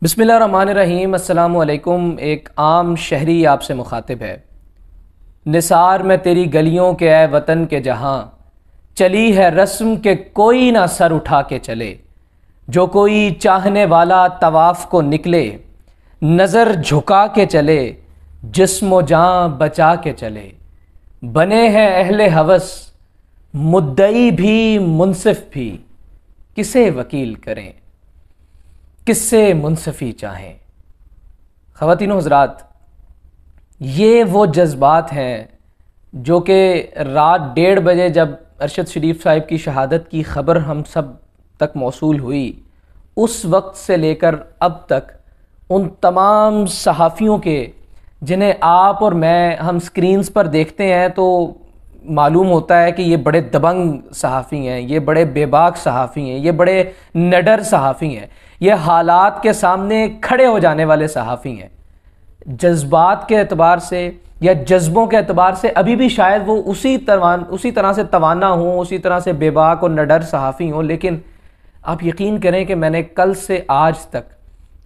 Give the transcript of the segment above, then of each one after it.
بسم اللہ الرحمن الرحیم۔ السلام علیکم۔ ایک عام شہری آپ سے مخاطب ہے۔ نثار میں تیری گلیوں کے اے وطن کے جہاں، چلی ہے رسم کہ کوئی نہ سر اٹھا کے چلے، جو کوئی چاہنے والا طواف کو نکلے، نظر جھکا کے چلے، جسم و جاں بچا کے چلے۔ بنے ہیں اہل ہوس، مدعی بھی منصف بھی، کسے وکیل کریں، کس سے منصفی چاہیں۔ خواتین و حضرات، یہ وہ جذبات ہیں جو کہ رات 1:30 بجے جب ارشد شریف صاحب کی شہادت کی خبر ہم سب تک موصول ہوئی، اس وقت سے لے کر اب تک ان تمام صحافیوں کے جنہیں آپ اور میں ہم سکرینز پر دیکھتے ہیں تو معلوم ہوتا ہے کہ یہ بڑے دبنگ صحافی ہیں، یہ بڑے بے باک صحافی ہیں، یہ بڑے نڈر صحافی ہیں، یہ حالات کے سامنے کھڑے ہو جانے والے صحافی ہیں۔ جذبات کے اعتبار سے یا جذبوں کے اعتبار سے ابھی بھی شاید وہ اسی طرح سے توانا ہوں، اسی طرح سے بے باک اور نڈر صحافی ہوں، لیکن آپ یقین کریں کہ میں نے کل سے آج تک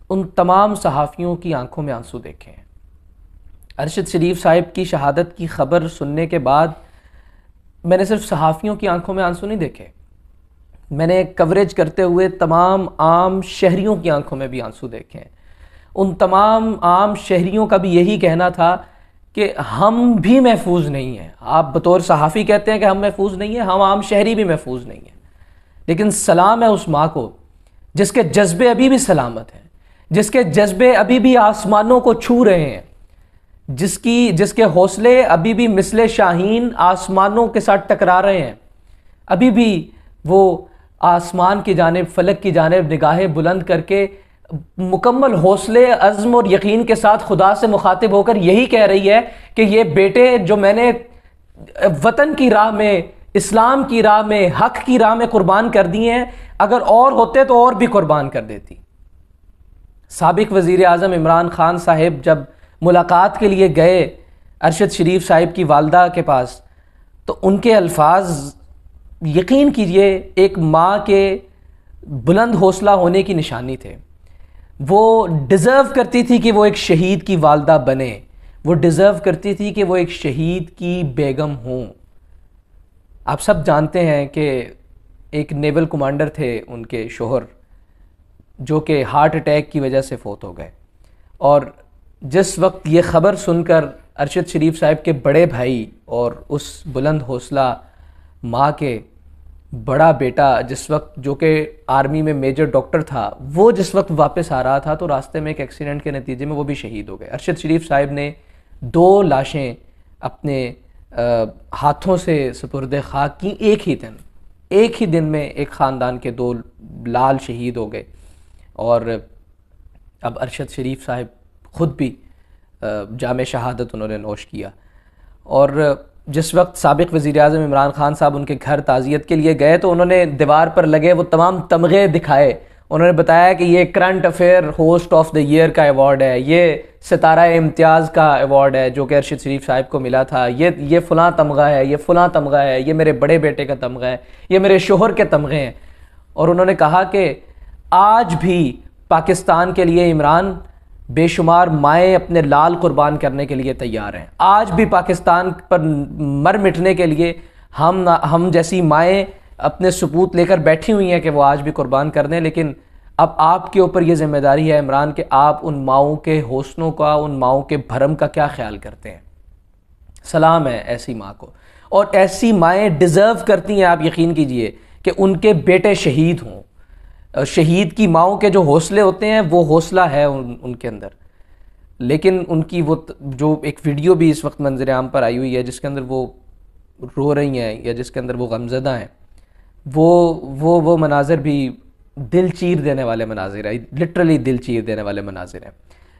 ان تمام صحافیوں کی آنکھوں میں آنسو دیکھے ہیں۔ ارشد شریف صاحب کی شہادت کی خبر سننے کے بعد میں نے صرف صحافیوں کی آنکھوں میں آنسو نہیں دیکھے، میں نے کوریج کرتے ہوئے تمام عام شہریوں کی آنکھوں میں بھی آنسو دیکھے ہیں۔ ان تمام عام شہریوں کا بھی یہی کہنا تھا کہ ہم بھی محفوظ نہیں ہیں۔ آپ بطور صحافی کہتے ہیں کہ ہم محفوظ نہیں ہیں، ہم عام شہری بھی محفوظ نہیں ہیں، لیکن سلام ہے اس ماں کو جس کے جذبے ابھی بھی سلامت ہیں، جس کے جذبے ابھی بھی آسمانوں کو چھو رہے ہیں، جس کے حوصلے ابھی بھی مثل شاہین آسمانوں کے ساتھ ٹکرا رہے ہیں، ابھی بھی وہ آسمان کی جانب، فلک کی جانب نگاہیں بلند کر کے مکمل حوصلے، عزم اور یقین کے ساتھ خدا سے مخاطب ہو کر یہی کہہ رہی ہے کہ یہ بیٹے جو میں نے وطن کی راہ میں، اسلام کی راہ میں، حق کی راہ میں قربان کر دیے ہیں، اگر اور ہوتے تو اور بھی قربان کر دیتی۔ سابق وزیر اعظم عمران خان صاحب جب ملاقات کے لیے گئے ارشد شریف صاحب کی والدہ کے پاس تو ان کے الفاظ یقین کیجئے ایک ماں کے بلند حوصلہ ہونے کی نشانی تھے۔ وہ ڈیزرو کرتی تھی کہ وہ ایک شہید کی والدہ بنے، وہ ڈیزرو کرتی تھی کہ وہ ایک شہید کی بیگم ہوں۔ آپ سب جانتے ہیں کہ ایک نیول کمانڈر تھے ان کے شوہر، جو کہ ہارٹ اٹیک کی وجہ سے فوت ہو گئے، اور جس وقت یہ خبر سن کر ارشد شریف صاحب کے بڑے بھائی اور اس بلند حوصلہ ماں کے بڑا بیٹا، جس وقت جو کہ آرمی میں میجر ڈاکٹر تھا، وہ جس وقت واپس آ رہا تھا تو راستے میں ایک ایکسیڈنٹ کے نتیجے میں وہ بھی شہید ہو گئے۔ ارشد شریف صاحب نے 2 لاشیں اپنے ہاتھوں سے سپرد خاک کی ایک ہی دن میں ایک خاندان کے 2 لال شہید ہو گئے، اور اب ارشد شریف صاحب خود بھی جام شہادت انہوں نے نوش کیا۔ اور جس وقت سابق وزیر اعظم عمران خان صاحب ان کے گھر تعزیت کے لیے گئے تو انہوں نے دیوار پر لگے وہ تمام تمغے دکھائے، انہوں نے بتایا کہ یہ current affair host of the year کا ایوارڈ ہے، یہ ستارہ امتیاز کا ایوارڈ ہے جو کہ ارشد شریف صاحب کو ملا تھا، یہ فلاں تمغہ ہے، یہ فلاں تمغہ ہے، یہ میرے بڑے بیٹے کا تمغہ ہے، یہ میرے شوہر کے تمغے ہیں۔ اور انہوں نے کہا کہ آج بھی پاکستان کے لیے عمران بے شمار مائیں اپنے لال قربان کرنے کے لیے تیار ہیں، آج بھی پاکستان پر مر مٹنے کے لیے ہم جیسی مائیں اپنے سپوت لے کر بیٹھی ہوئی ہیں کہ وہ آج بھی قربان کر دیں، لیکن اب آپ کے اوپر یہ ذمہ داری ہے عمران کہ آپ ان ماؤں کے حوصلوں کا، ان ماؤں کے بھرم کا کیا خیال کرتے ہیں۔ سلام ہے ایسی ماں کو، اور ایسی مائیں ڈیزرو کرتی ہیں، آپ یقین کیجئے، کہ ان کے بیٹے شہید ہوں۔ شہید کی ماؤں کے جو حوصلے ہوتے ہیں وہ حوصلہ ہے ان کے اندر، لیکن ان کی وہ جو ایک ویڈیو بھی اس وقت منظر عام پر آئی ہوئی ہے جس کے اندر وہ رو رہی ہیں یا جس کے اندر وہ غمزدہ ہیں، وہ مناظر بھی دل چیر دینے والے مناظر ہیں، لٹرلی دل چیر دینے والے مناظر ہیں۔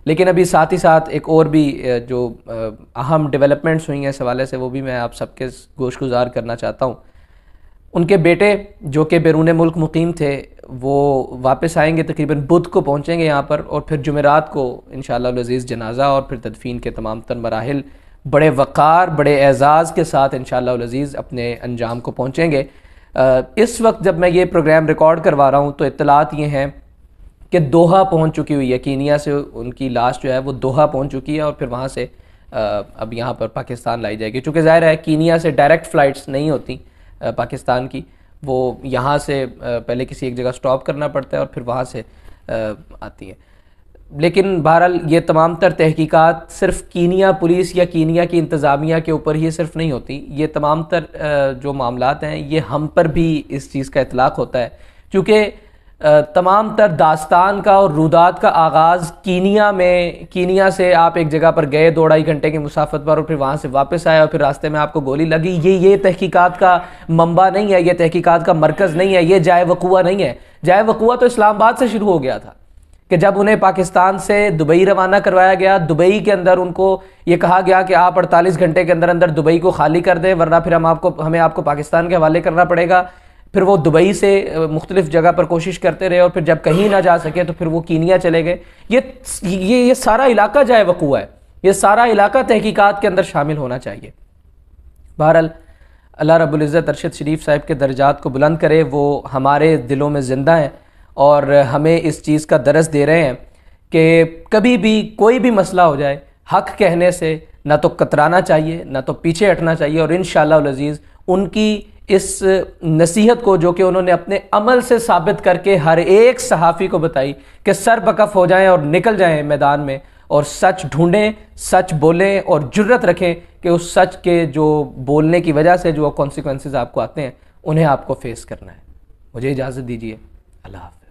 لیکن ابھی ساتھ ہی ساتھ ایک اور بھی جو اہم ڈیولپمنٹس ہوئی ہیں اس حوالے سے، وہ بھی میں آپ سب کے گوش گزار کرنا چاہتا ہوں۔ ان کے بیٹے جو کہ بیرون ملک مقیم تھے وہ واپس آئیں گے، تقریباً بدھ کو پہنچیں گے یہاں پر، اور پھر جمعرات کو انشاءاللہ العزیز جنازہ اور پھر تدفین کے تمام تر مراحل بڑے وقار، بڑے اعزاز کے ساتھ انشاءاللہ العزیز اپنے انجام کو پہنچیں گے۔ اس وقت جب میں یہ پروگرام ریکارڈ کروا رہا ہوں تو اطلاعات یہ ہیں کہ دوحہ پہنچ چکی ہوئی ہے، کینیا سے ان کی لاش جو ہے وہ دوحہ پہنچ چکی ہے، اور پھر وہاں سے اب یہاں پر پاکستان لائی جائے گی، چونکہ ظاہر ہے کینیا سے ڈائریکٹ فلائٹس نہیں ہوتی پاکستان کی، وہ یہاں سے پہلے کسی ایک جگہ سٹاپ کرنا پڑتا ہے اور پھر وہاں سے آتی ہیں۔ لیکن بہرحال یہ تمام تر تحقیقات صرف کینیا پولیس یا کینیا کی انتظامیہ کے اوپر ہی صرف نہیں ہوتی، یہ تمام تر جو معاملات ہیں یہ ہم پر بھی اس چیز کا اطلاق ہوتا ہے، کیونکہ تمام تر داستان کا اور رودات کا آغاز کینیا سے آپ ایک جگہ پر گئے 2-2.5 گھنٹے کی مسافت پر، اور پھر وہاں سے واپس آئے اور پھر راستے میں آپ کو گولی لگی، یہ تحقیقات کا منبع نہیں ہے، یہ تحقیقات کا مرکز نہیں ہے، یہ جائے وقوع نہیں ہے۔ جائے وقوع تو اسلام آباد سے شروع ہو گیا تھا کہ جب انہیں پاکستان سے دبئی روانہ کروایا گیا، دبئی کے اندر ان کو یہ کہا گیا کہ آپ 48 گھنٹے کے اندر اندر دبئی کو خالی کر دیں، ورنہ پھر ہمیں آپ کو پاکستان کے حوالے کرنا پڑے گا۔ پھر وہ دبئی سے مختلف جگہ پر کوشش کرتے رہے، اور پھر جب کہیں نہ جا سکے تو پھر وہ کینیا چلے گئے۔ یہ سارا علاقہ جائے وقوع ہے، یہ سارا علاقہ تحقیقات کے اندر شامل ہونا چاہیے۔ بہرحال اللہ رب العزت ارشد شریف صاحب کے درجات کو بلند کرے، وہ ہمارے دلوں میں زندہ ہیں اور ہمیں اس چیز کا درس دے رہے ہیں کہ کبھی بھی کوئی بھی مسئلہ ہو جائے، حق کہنے سے نہ تو کترانا چاہیے، نہ تو پیچھے ہٹنا چاہیے، اور انشاءاللہ العزیز ان کی اس نصیحت کو جو کہ انہوں نے اپنے عمل سے ثابت کر کے ہر ایک صحافی کو بتائی کہ سر بکف ہو جائیں اور نکل جائیں میدان میں، اور سچ ڈھونڈیں، سچ بولیں، اور جرت رکھیں کہ اس سچ کے جو بولنے کی وجہ سے جو کانسیکوینسز آپ کو آتے ہیں انہیں آپ کو فیس کرنا ہے۔ مجھے اجازت دیجیے، اللہ حافظ۔